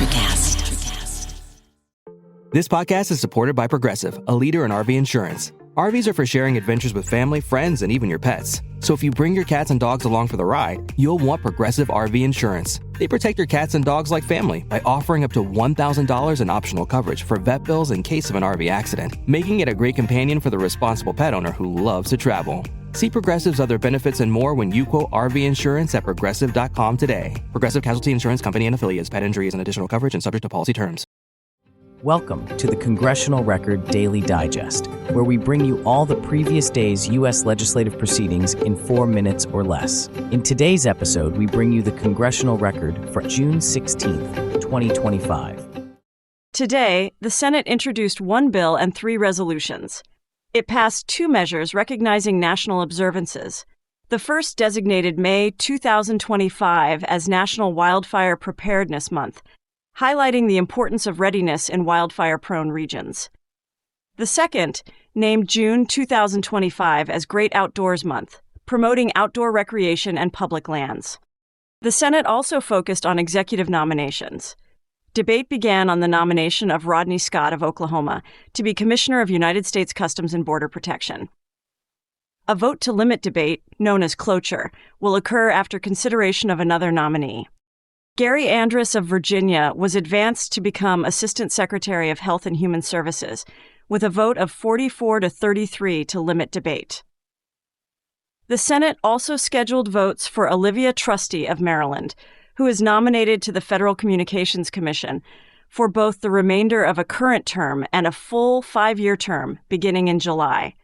ElectraCast. This podcast is supported by Progressive, a leader in RV insurance. RVs are for sharing adventures with family, friends, and even your pets. So if you bring your cats and dogs along for the ride, you'll want Progressive RV insurance. They protect your cats and dogs like family by offering up to $1,000 in optional coverage for vet bills in case of an RV accident, making it a great companion for the responsible pet owner who loves to travel. See Progressive's other benefits and more when you quote RV insurance at Progressive.com today. Progressive Casualty Insurance Company and Affiliates. Pet injury is an additional coverage and subject to policy terms. Welcome to the Congressional Record Daily Digest, where we bring you all the previous day's U.S. legislative proceedings in 4 minutes or less. In today's episode, we bring you the Congressional Record for June 16th, 2025. Today, the Senate introduced one bill and 3 resolutions. It passed 2 measures recognizing national observances. The first designated May 2025 as National Wildfire Preparedness Month, highlighting the importance of readiness in wildfire-prone regions. The second named June 2025 as Great Outdoors Month, promoting outdoor recreation and public lands. The Senate also focused on executive nominations. Debate began on the nomination of Rodney Scott of Oklahoma to be Commissioner of United States Customs and Border Protection. A vote to limit debate, known as cloture, will occur after consideration of another nominee. Gary Andrus of Virginia was advanced to become Assistant Secretary of Health and Human Services, with a vote of 44 to 33 to limit debate. The Senate also scheduled votes for Olivia Trusty of Maryland, who is nominated to the Federal Communications Commission for both the remainder of a current term and a full 5-year term beginning in July.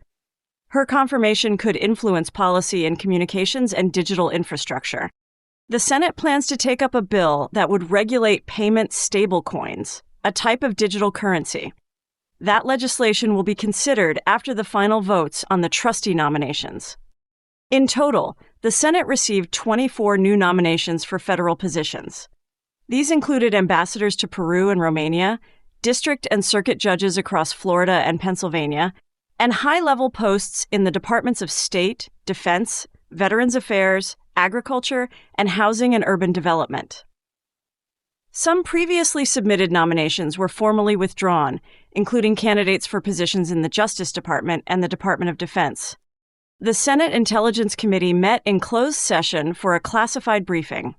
Her confirmation could influence policy in communications and digital infrastructure. The Senate plans to take up a bill that would regulate payment stablecoins, a type of digital currency. That legislation will be considered after the final votes on the trustee nominations. In total, the Senate received 24 new nominations for federal positions. These included ambassadors to Peru and Romania, district and circuit judges across Florida and Pennsylvania, and high-level posts in the Departments of State, Defense, Veterans Affairs, Agriculture, and Housing and Urban Development. Some previously submitted nominations were formally withdrawn, including candidates for positions in the Justice Department and the Department of Defense. The Senate Intelligence Committee met in closed session for a classified briefing.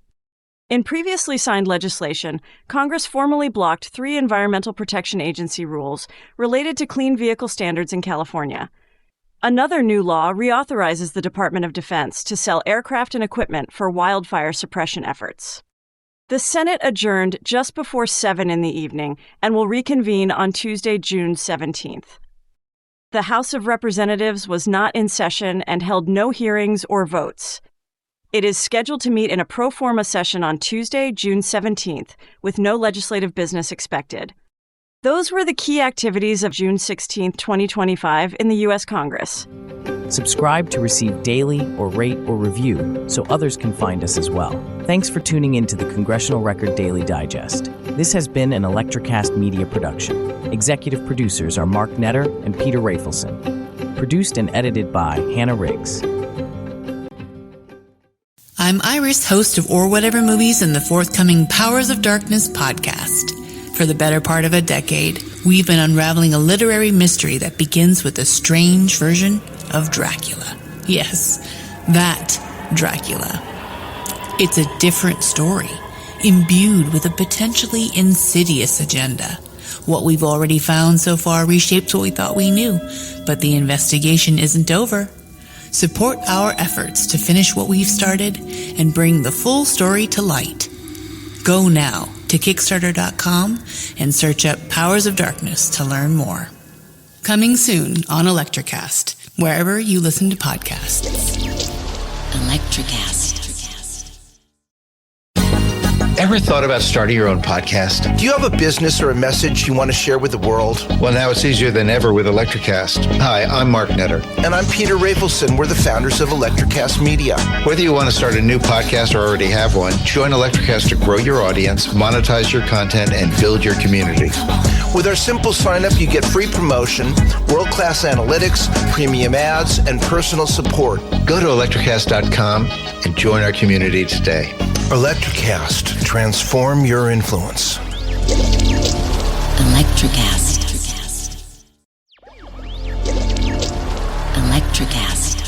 In previously signed legislation, Congress formally blocked 3 Environmental Protection Agency rules related to clean vehicle standards in California. Another new law reauthorizes the Department of Defense to sell aircraft and equipment for wildfire suppression efforts. The Senate adjourned just before 7 in the evening and will reconvene on Tuesday, June 17th. The House of Representatives was not in session and held no hearings or votes. It is scheduled to meet in a pro forma session on Tuesday, June 17th, with no legislative business expected. Those were the key activities of June 16, 2025 in the U.S. Congress. Subscribe to receive daily or rate or review so others can find us as well. Thanks for tuning in to the Congressional Record Daily Digest. This has been an ElectraCast media production. Executive producers are Mark Netter and Peter Rafelson. Produced and edited by Hannah Riggs. I'm Iris, host of Or Whatever Movies and the forthcoming Powers of Darkness podcast. For the better part of a decade, we've been unraveling a literary mystery that begins with a strange version of Dracula. Yes, that Dracula. It's a different story, imbued with a potentially insidious agenda. What we've already found so far reshapes what we thought we knew, but the investigation isn't over. Support our efforts to finish what we've started and bring the full story to light. Go now to Kickstarter.com and search up Powers of Darkness to learn more. Coming soon on ElectraCast, wherever you listen to podcasts. ElectraCast. Ever thought about starting your own podcast? Do you have a business or a message you want to share with the world? Well, now it's easier than ever with ElectraCast. Hi, I'm Mark Netter. And I'm Peter Rafelson. We're the founders of ElectraCast Media. Whether you want to start a new podcast or already have one, join ElectraCast to grow your audience, monetize your content, and build your community. With our simple sign-up, you get free promotion, world-class analytics, premium ads, and personal support. Go to ElectraCast.com and join our community today. ElectraCast. Transform your influence. ElectraCast. ElectraCast.